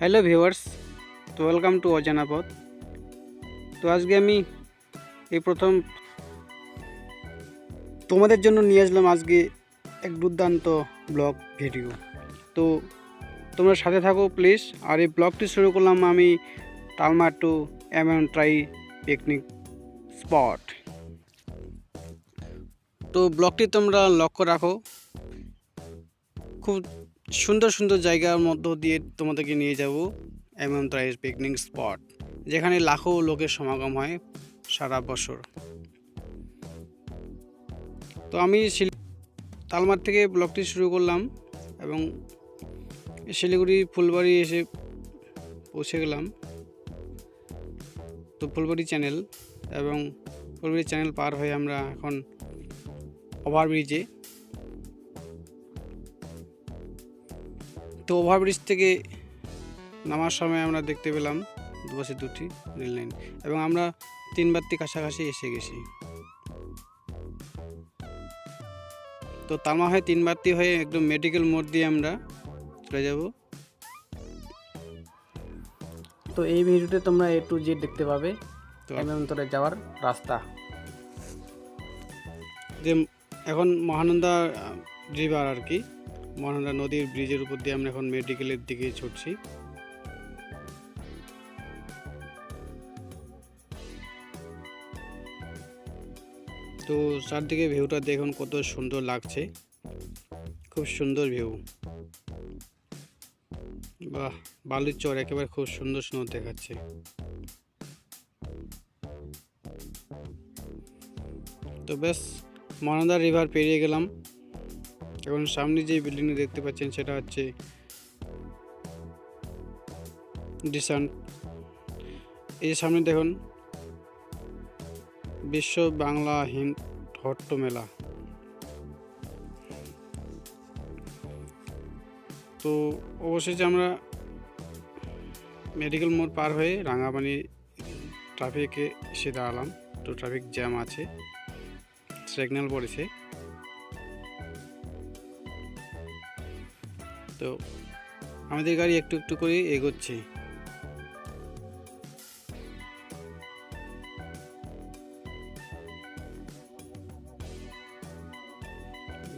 Hello viewers, তো welcome to অজানা পথ। তো আজকে আমি এই প্রথম তোমাদের জন্য নিয়ে আসলাম আজকে এক দুর্দান্ত ব্লগ ভিডিও। তো তোমরা সাথে থাকো প্লিজ। আর এই ব্লগটি শুরু করলাম আমি তালমা টু ট্রাই পিকনিক স্পট। তো ব্লগটি তোমরা লক্ষ্য রাখো, খুব সুন্দর সুন্দর জায়গার মধ্য দিয়ে তোমাদেরকে নিয়ে যাব ট্রাই পিকনিক স্পট, যেখানে লাখো লোকের সমাগম হয় সারা বছর। তো আমি তালমার থেকে ব্লগটি শুরু করলাম এবং শিলিগুড়ি ফুলবাড়ি এসে পৌঁছে গেলাম। তো ফুলবাড়ি চ্যানেল এবং ফুলবাড়ি চ্যানেল পার হয়ে আমরা এখন ওভারব্রিজে। তো ওভারব্রিজ থেকে নামার সময় আমরা দেখতে পেলাম দুপাশে দুটি রেল লাইন এবং আমরা তিনবারটি কাছাকাছি এসে গেছি। তো তালমা হয়ে তিনবারটি হয়ে একদম মেডিকেল মোড় দিয়ে আমরা চলে যাব। তো এই ভিডিওতে তোমরা A to Z দেখতে পাবে তো এমএমতলা যাওয়ার রাস্তা। যে এখন মহানন্দা রিভার আর কি, মহানন্দা নদীর ব্রিজের উপর দিয়ে আমরা এখন মেডিকেলের দিকে ছুটছি। তো চারদিকে ভিউটা দেখুন কত সুন্দর লাগছে, খুব সুন্দর ভিউ। বাহ, বালুর চর একেবারে খুব সুন্দর সুন্দর দেখাচ্ছে। তো বেশ, মহানন্দা রিভার পেরিয়ে গেলাম। এখন সামনে যে বিল্ডিংটি দেখতে পাচ্ছেন সেটা হচ্ছে ডিসান্ট। এই সামনে দেখুন বিশ্ব বাংলা হট্ট মেলা। তো অবশেষে আমরা মেডিকেল মোড় পার হয়ে রাঙাপানি ট্রাফিকে এসে দাঁড়ালাম। তো ট্রাফিক জ্যাম আছে, সিগন্যাল পড়েছে। তো আমাদের গাড়ি একটু একটু করে এগোচ্ছে।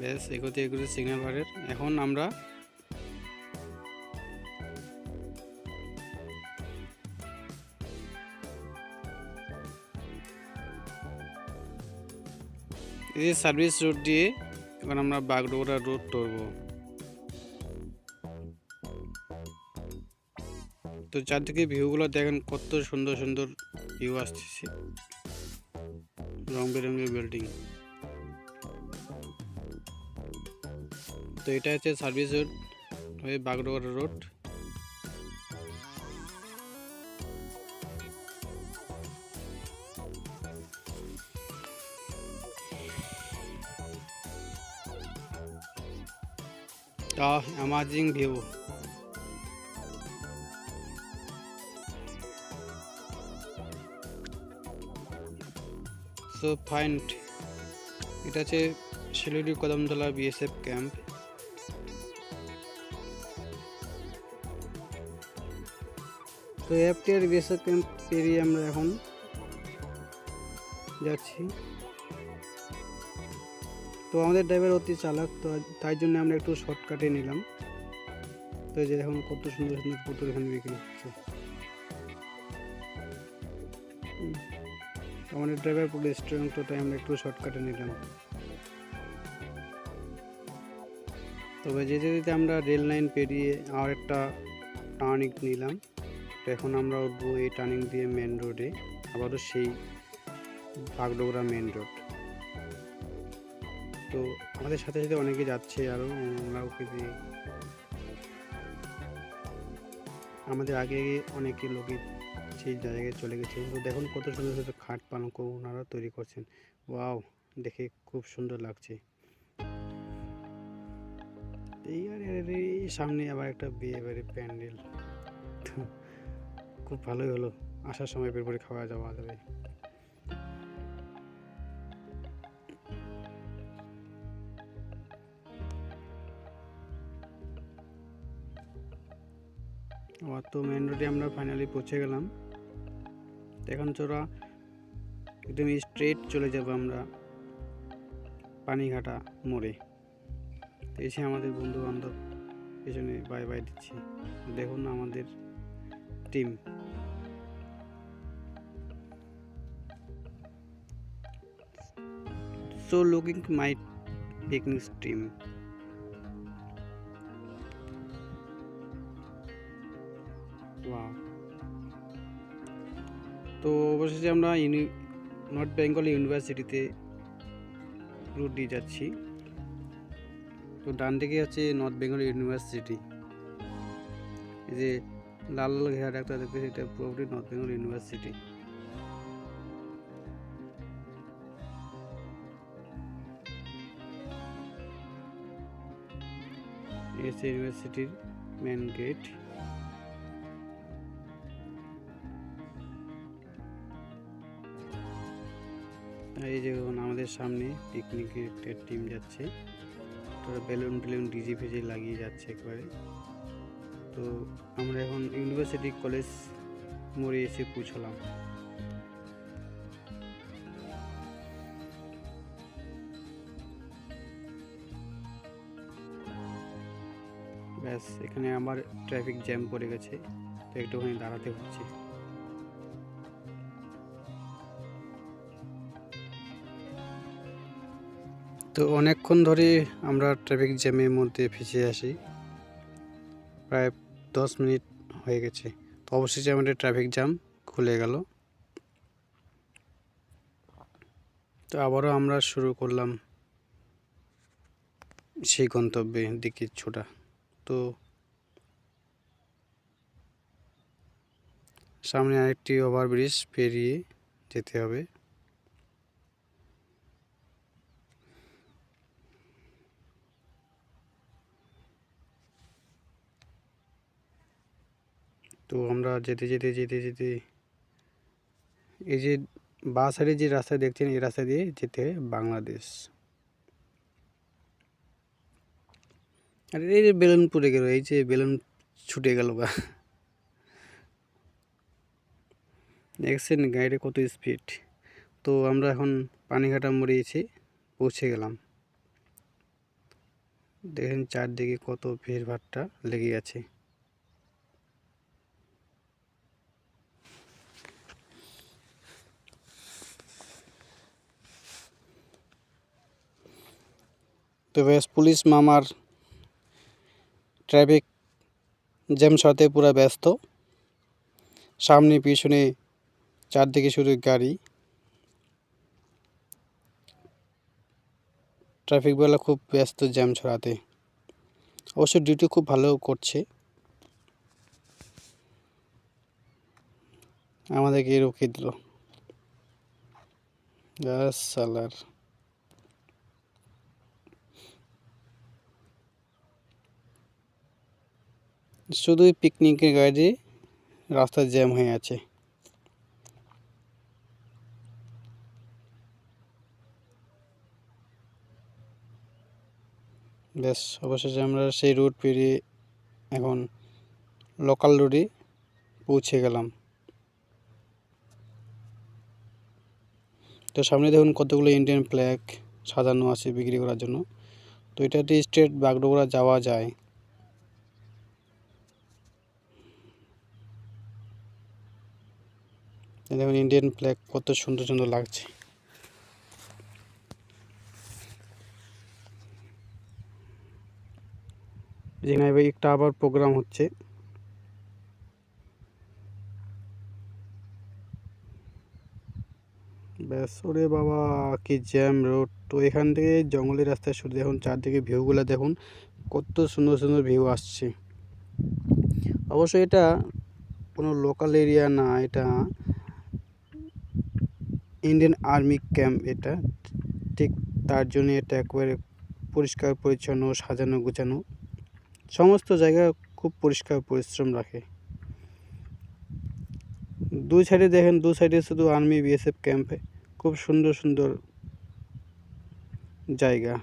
বেশ, এগোতে এগোতে সিগন্যাল বাড়ের এখন আমরা এই সার্ভিস রোড দিয়ে এখন আমরা বাগডোগরা রোড ধরবো। তো চারদিকে ভিউগুলো দেখেন কত সুন্দর সুন্দর ভিউ আসতেছে, রং বেরঙের বিল্ডিং। তো এটা হচ্ছে সার্ভিস রোড হয়ে Bagdogra road. Amazing view. So fine. এটা হচ্ছে শিলিগুড়ি কদমতলা বিএসএফ ক্যাম্প। তো এফটিআর বিএসএফ ক্যাম্প পেরিয়ে আমরা এখন যাচ্ছি। তো আমাদের ড্রাইভার অতি চালাক, তো তাই জন্য আমরা একটু শর্টকাটে নিলাম। তো যে এখন কত সুন্দর সুন্দর পুতুল এখানে বিক্রি হচ্ছে। আমাদের ড্রাইভার পুরো স্ট্রং, তো তাই আমরা একটু শর্টকাটে নিলাম। তবে যেতে যেতে আমরা রেল লাইন পেরিয়ে আর একটা টার্নিং নিলাম। তো এখন আমরা উঠবো এই টার্নিং দিয়ে মেন রোডে, আবারও সেই বাগডোগরা মেন রোড। তো আমাদের সাথে সাথে অনেকে যাচ্ছে, আরও আমরা ওকে দিয়ে আমাদের আগে অনেকে লোকে সেই জায়গায় চলে গেছে। তো দেখুন কত সুন্দর সুন্দর খাট পালঙ্ক ওনারা তৈরি করছেন। ওয়াও, দেখে খুব সুন্দর লাগছে। এই সামনে আবার একটা বিয়ে বাড়ির প্যান্ডেল, খুব ভালোই হলো। আসার সময় বের করে খাওয়া যাওয়া যাবে। তো মেন রোডে আমরা ফাইনালি পৌঁছে গেলাম। এখন চোরা একদম স্ট্রেট চলে যাব আমরা পানিঘাটা মোড়ে। এসে আমাদের বন্ধু বান্ধব পেছনে বাই বাই দিচ্ছি। দেখুন আমাদের team. So looking my picnic team. Wow. তো অবশেষে আমরা নর্থ বেঙ্গল ইউনিভার্সিটিতে রুট দিয়ে যাচ্ছি। তো ডান দিকে আছে নর্থ বেঙ্গল ইউনিভার্সিটি। এই যে লাল লাল ঘেরা একটা দেখতেছি, এটা পুরোপুরি নর্থ বেঙ্গল ইউনিভার্সিটি। এসে ইউনিভার্সিটির মেন গেট। এই যে আমাদের সামনে পিকনিকের একটা টিম যাচ্ছে, তারা বেলুন টেলুন ডিজে ফিজে লাগিয়ে যাচ্ছে একবারে। তো আমরা এখন ইউনিভার্সিটি কলেজ মোড়ে এসে পৌঁছলাম। ব্যাস, এখানে আমার ট্রাফিক জ্যাম পড়ে গেছে, তো একটুখানি দাঁড়াতে হচ্ছে। তো অনেকক্ষণ ধরে আমরা ট্রাফিক জ্যামের মধ্যে ফেঁসে আসি, প্রায় 10 মিনিট হয়ে গেছে। তো অবশেষে আমাদের ট্রাফিক জ্যাম খুলে গেল। তো আবারও আমরা শুরু করলাম সেই গন্তব্যের দিকে ছোটা। তো সামনে আরেকটি ওভারব্রিজ পেরিয়ে যেতে হবে। তো আমরা যেতে যেতে যেতে যেতে এই যে বাঁ সাইডে যে রাস্তা দেখছেন, এই রাস্তা দিয়ে যেতে হয় বাংলাদেশ। আর এই যে বেলুন পড়ে গেল, এই যে বেলুন ছুটে গেল বা দেখছেন গাড়িটা কত স্পিড। তো আমরা এখন পানিঘাটা মোড়ে এসে পৌঁছে গেলাম। দেখেন চারদিকে কত ভিড়ভাট্টা লেগে আছে। তো বেশ, পুলিশ মামার ট্রাফিক জ্যাম সাথে পুরো ব্যস্ত, সামনে পিছনে চারদিকে শুধু গাড়ি। ট্রাফিকওয়ালা খুব ব্যস্ত জ্যাম ছড়াতে। অবশ্য ডিউটি খুব ভালো করছে, আমাদেরকে রুখিয়ে দিল সালার। শুধুই পিকনিকের গাড়ি রাস্তা জ্যাম হয়ে আছে। বেশ, অবশেষে আমরা সেই রুট পেরিয়ে এখন লোকাল রোডে পৌঁছে গেলাম। তো সামনে দেখুন কতগুলো ইন্ডিয়ান ফ্ল্যাগ সাজানো আছে বিক্রি করার জন্য। তো এটা দিয়ে স্ট্রেট বাগডোগরা যাওয়া যায়। দেখুন ইন্ডিয়ান ফ্ল্যাগ কত সুন্দর সুন্দর লাগছে। যেখানে একটা আবার প্রোগ্রাম হচ্ছে। ব্যাস, ওরে বাবা কি জ্যাম রোড। তো এখান থেকে জঙ্গলের রাস্তায় শুধু দেখুন চারদিকে ভিউগুলো দেখুন, কত সুন্দর সুন্দর ভিউ আসছে। অবশ্যই এটা কোনো লোকাল এরিয়া না, এটা ইন্ডিয়ান আর্মি ক্যাম্প। এটা ঠিক তার জন্য এটা একেবারে পরিষ্কার পরিচ্ছন্ন, সাজানো গোছানো, সমস্ত জায়গা খুব পরিষ্কার পরিশ্রম রাখে। দুই সাইডে দেখেন, দু সাইডে শুধু আর্মি বিএসএফ ক্যাম্পে, খুব সুন্দর সুন্দর জায়গা।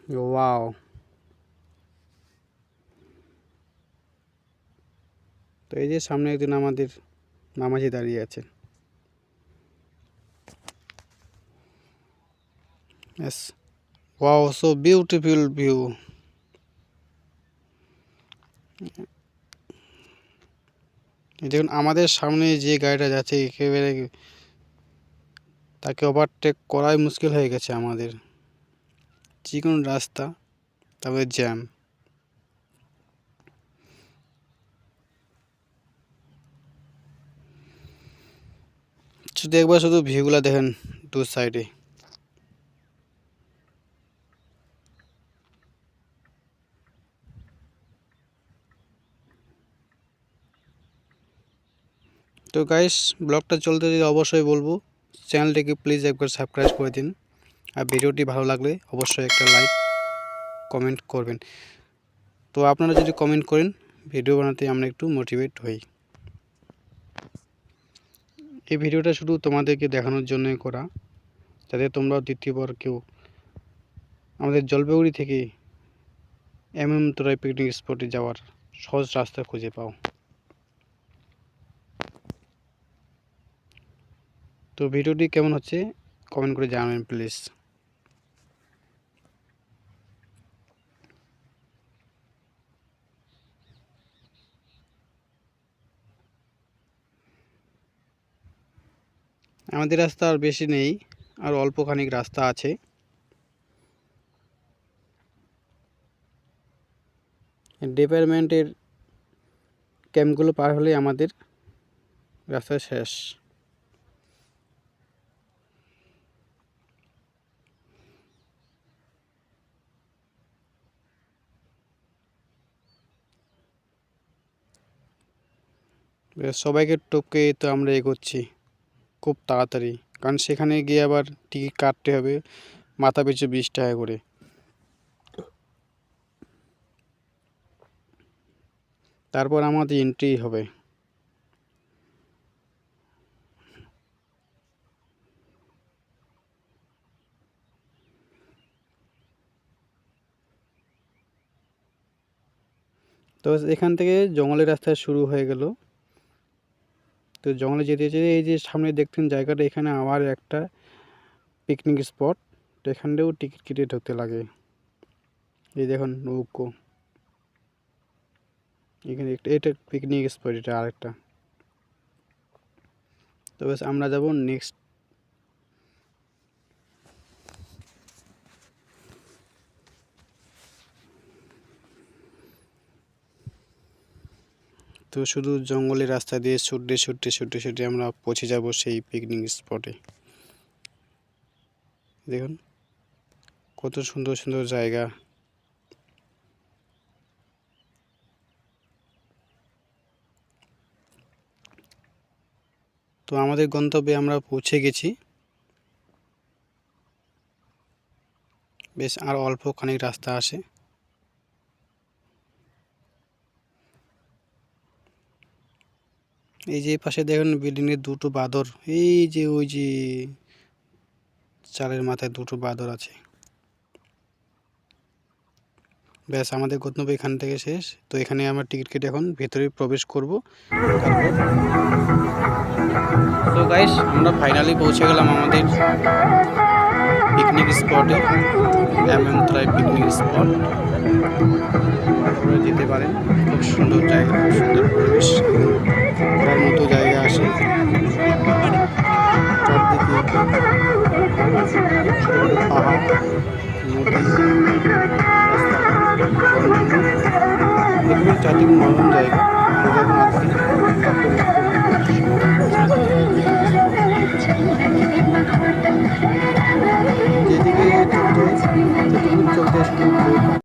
ওয়াও, তো এই যে সামনে একদিন আমাদের মামাজি দাঁড়িয়ে আছে। Yes. Wow, so beautiful view. দেখুন আমাদের সামনে যে গাড়িটা যাচ্ছে একেবারে তাকে ওভারটেক করাই মুশকিল হয়ে গেছে আমাদের। চিকন রাস্তা, তারপরে জ্যাম। শুধু একবার শুধু ভিউগুলো দেখেন দু সাইডে। তো গাইস, ব্লগটা চলতে যদি অবশ্যই বলবো চ্যানেলটিকে প্লিজ একবার সাবস্ক্রাইব করে দিন, আর ভিডিওটি ভালো লাগলে অবশ্যই একটা লাইক কমেন্ট করবেন। তো আপনারা যদি কমেন্ট করেন ভিডিও বানাতে আমরা একটু মোটিভেট হই। এই ভিডিওটা শুধু তোমাদেরকে দেখানোর জন্যই করা, যাতে তোমরাও দ্বিতীয়বার কেউ আমাদের জলপাইগুড়ি থেকে তরাই পিকনিক স্পটে যাওয়ার সহজ রাস্তা খুঁজে পাও। তো ভিডিওটি কেমন হচ্ছে কমেন্ট করে জানাবেন প্লিজ। আমাদের রাস্তা আর বেশি নেই, আর অল্প খানিক রাস্তা আছে। ডিপার্টমেন্টের ক্যাম্পগুলো পার হলে আমাদের রাস্তা শেষ। সবাইকে টপকে তো আমরা এগোচ্ছি খুব তাড়াতাড়ি, কারণ সেখানে গিয়ে আবার টিকিট কাটতে হবে মাথা পিছু 20 টাকা করে। তারপর আমাদের এন্ট্রি হবে। তো এখান থেকে জঙ্গলের রাস্তা শুরু হয়ে গেল। তো জঙ্গলে যেতে যেতে এই যে সামনে দেখতেন জায়গাটা, এখানে আবার একটা পিকনিক স্পট। তো এখানটাও টিকিট কেটে ঢুকতে লাগে। এই দেখুন নৌকো, এখানে এটা পিকনিক স্পট, এটা আরেকটা। তো বেশ আমরা যাব নেক্সট। তো শুধু জঙ্গলের রাস্তা দিয়ে ছুটে ছুটে ছুটে ছুটে আমরা পৌঁছে যাব সেই পিকনিক স্পটে। দেখুন কত সুন্দর সুন্দর জায়গা। তো আমাদের গন্তব্যে আমরা পৌঁছে গেছি। বেশ আর অল্প খানিক রাস্তা আছে। এই যে পাশে দেখুন বিল্ডিংয়ের দুটো বাঁদর, এই যে ওই যে চালের মাথায় দুটো বাঁদর আছে। ব্যাস আমাদের গন্তব্য এখান থেকে শেষ। তো এখানে আমরা টিকিট কেটে এখন ভেতরে প্রবেশ করব। তো গাইস, আমরা ফাইনালি পৌঁছে গেলাম আমাদের পিকনিক স্পটে, তরাই পিকনিক স্পট। আপনারা যেতে পারেন, খুব সুন্দর জায়গা, খুব সুন্দর পরিবেশ, ঘোরার মতো জায়গা আছে। চারদিকে পাহাড়, নদী, চারদিকে মনোরম জায়গা।